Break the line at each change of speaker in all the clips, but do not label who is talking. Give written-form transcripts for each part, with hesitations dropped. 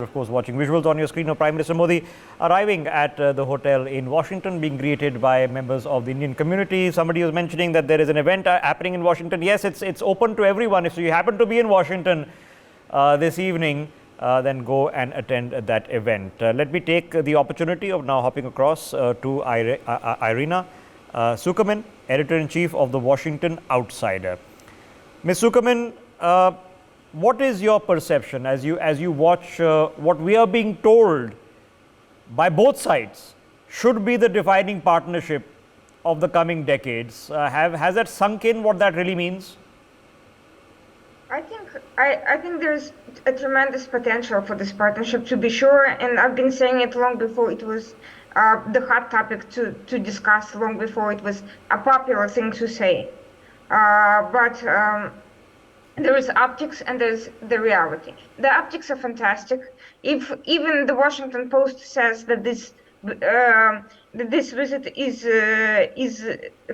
Of course, watching visuals on your screen of Prime Minister Modi arriving at the hotel in Washington, being greeted by members of the Indian community. Somebody was mentioning that there is an event happening in Washington. Yes, it's open to everyone. If you happen to be in Washington this evening, then go and attend that event. Let me take the opportunity of now hopping across to Irina Tsukerman, Editor-in-Chief of the Washington Outsider. Ms. Tsukerman, what is your perception as you watch what we are being told by both sides should be the defining partnership of the coming decades? Has that sunk in what that really means?
I think there's a tremendous potential for this partnership, to be sure, and I've been saying it long before it was the hot topic to discuss, long before it was a popular thing to say. But there is optics and there's the reality. The optics are fantastic. If even the Washington Post says that this visit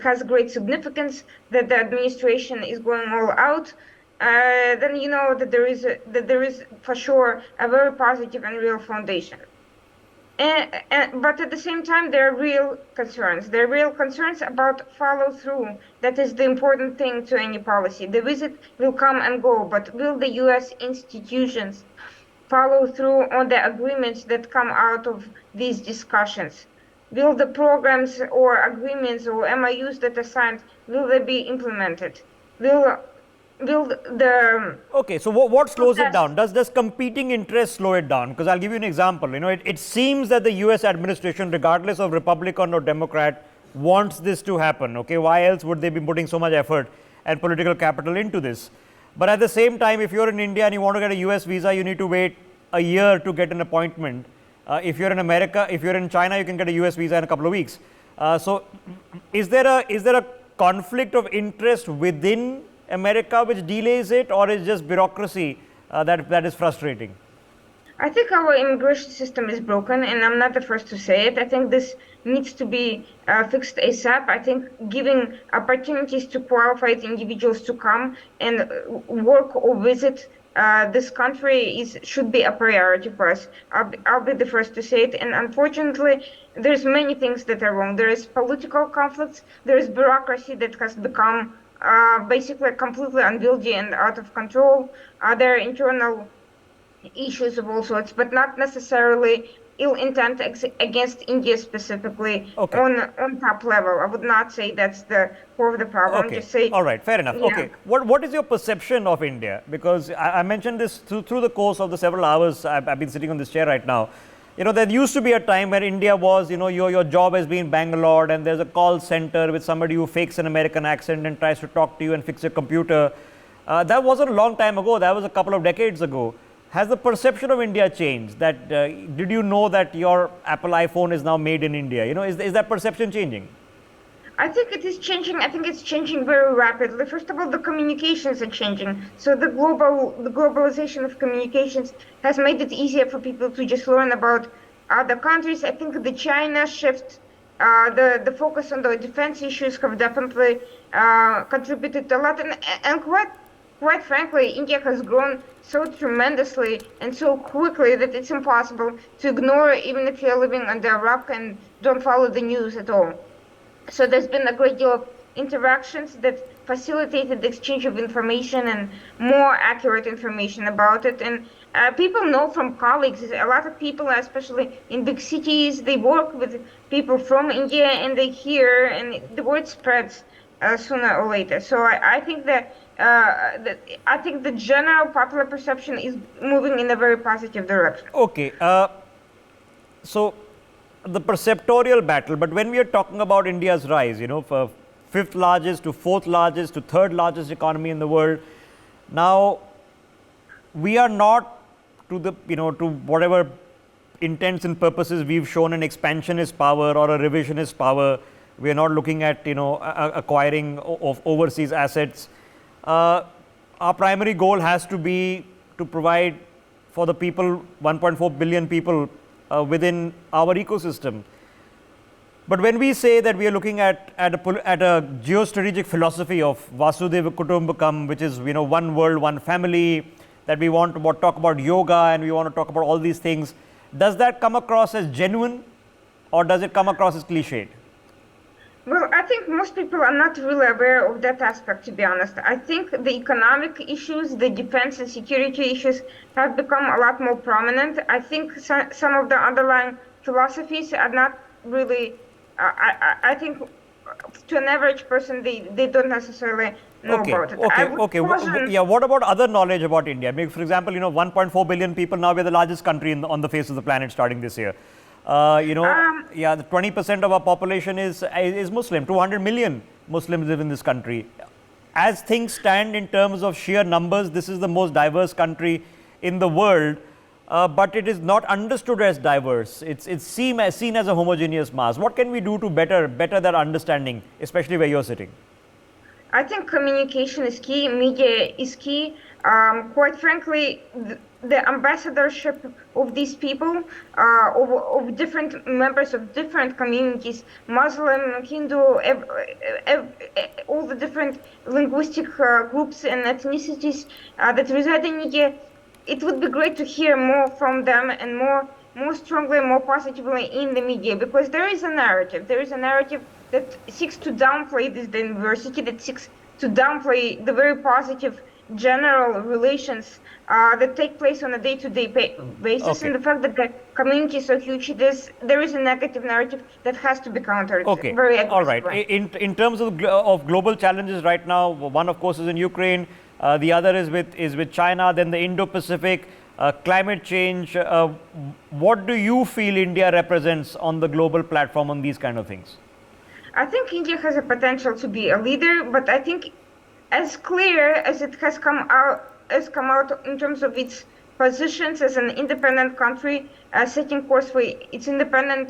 has great significance, that the administration is going all out, then you know that there is for sure a very positive and real foundation. But at the same time, there are real concerns. There are real concerns about follow-through. That is the important thing to any policy. The visit will come and go, but will the U.S. institutions follow through on the agreements that come out of these discussions? Will the programs or agreements or MOUs that are signed, will they be implemented?
Okay, so what slows it down? Does competing interests slow it down? Because I'll give you an example. You know, it seems that the US administration, regardless of Republican or Democrat, wants this to happen. Okay, why else would they be putting so much effort and political capital into this? But at the same time, if you're in India and you want to get a US visa, you need to wait a year to get an appointment. If you're in America, if you're in China, you can get a US visa in a couple of weeks. So is there a conflict of interest within America which delays it, or is just bureaucracy that is frustrating?
I think our immigration system is broken, and I'm not the first to say it. I think this needs to be fixed ASAP. I think giving opportunities to qualified individuals to come and work or visit this country should be a priority for us. I'll be the first to say it. And unfortunately, there's many things that are wrong. There is political conflicts. There is bureaucracy that has become basically completely unwieldy and out of control. There are internal issues of all sorts, but not necessarily ill intent against India specifically.
Okay.
On top level. I would not say that's the core of the problem.
Okay.
Just say,
all right, fair enough.
Yeah.
Okay, what is your perception of India? Because I mentioned this through the course of the several hours I've been sitting on this chair right now. You know, there used to be a time where India was, you know, your job has been Bangalore and there's a call center with somebody who fakes an American accent and tries to talk to you and fix your computer. That wasn't a long time ago. That was a couple of decades ago. Has the perception of India changed? That did you know that your Apple iPhone is now made in India? You know, is that perception changing?
I think it is changing. I think it's changing very rapidly. First of all, the communications are changing. So the globalization of communications has made it easier for people to just learn about other countries. I think the China shift, the focus on the defense issues have definitely contributed a lot. And quite frankly, India has grown so tremendously and so quickly that it's impossible to ignore, even if you're living under a rock and don't follow the news at all. So there's been a great deal of interactions that facilitated the exchange of information and more accurate information about it. And people know from colleagues, a lot of people, especially in big cities, they work with people from India and they hear, and the word spreads sooner or later. So I think that I think the general popular perception is moving in a very positive direction.
Okay, so the perceptorial battle, but when we are talking about India's rise, you know, for fifth largest to fourth largest to third largest economy in the world, now we are not to the, you know, to whatever intents and purposes we've shown an expansionist power or a revisionist power. We are not looking at, you know, acquiring of overseas assets. Our primary goal has to be to provide for the people, 1.4 billion people within our ecosystem. But when we say that we are looking at a geostrategic philosophy of Vasudhaiva Kutumbakam, which is, you know, one world, one family, that we want to talk about yoga and we want to talk about all these things. Does that come across as genuine, or does it come across as cliched?
Well, I think most people are not really aware of that aspect, to be honest. I think the economic issues, the defense and security issues have become a lot more prominent. I think some of the underlying philosophies are not really, I think to an average person, they don't necessarily know about it.
Yeah, what about other knowledge about India? Maybe, for example, 1.4 billion people, now we're the largest country on the face of the planet starting this year. The 20% of our population is Muslim. 200 million Muslims live in this country. As things stand in terms of sheer numbers, this is the most diverse country in the world, but it is not understood as diverse. It's seen as a homogeneous mass. What can we do to better that understanding, especially where you're sitting?
I think communication is key, media is key. Quite frankly, the ambassadorship of these people, of different members of different communities, Muslim, Hindu, all the different linguistic groups and ethnicities that reside in India, it would be great to hear more from them and more strongly, more positively in the media, because there is a narrative. There is a narrative that seeks to downplay this diversity, that seeks to downplay the very positive general relations that take place on a day-to-day basis, and the fact that the community is so huge, there is a negative narrative that has to be countered.
Okay, all right. In terms of global challenges right now, one of course is in Ukraine, the other is with China, then the Indo-Pacific, climate change. What do you feel India represents on the global platform on these kind of things?
I think India has a potential to be a leader, but I think as clear as it has come out in terms of its positions as an independent country, setting course for its independent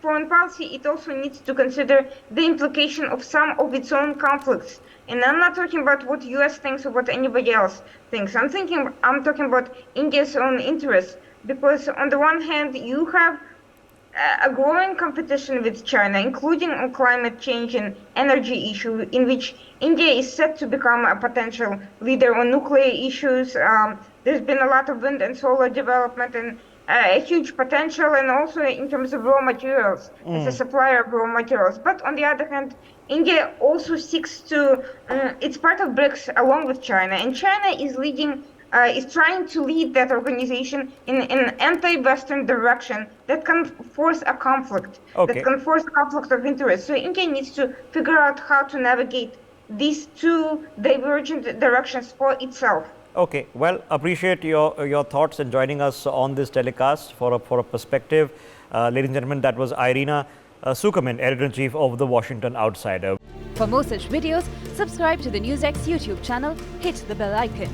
foreign policy, it also needs to consider the implication of some of its own conflicts. And I'm not talking about what US thinks or what anybody else thinks. I'm talking about India's own interests, because on the one hand, you have a growing competition with China, including on climate change and energy issue, in which India is set to become a potential leader on nuclear issues. There's been a lot of wind and solar development and a huge potential, and also in terms of raw materials, as a supplier of raw materials. But on the other hand, India also seeks to, it's part of BRICS along with China, and China is trying to lead that organization in an anti-Western direction that can force a conflict, that can force a conflict of interest. So India needs to figure out how to navigate these two divergent directions for itself.
Okay, well, appreciate your thoughts and joining us on this telecast for a perspective. Ladies and gentlemen, that was Irina Tsukerman, Editor-in-Chief of the Washington Outsider.
For more such videos, subscribe to the NewsX YouTube channel, hit the bell icon.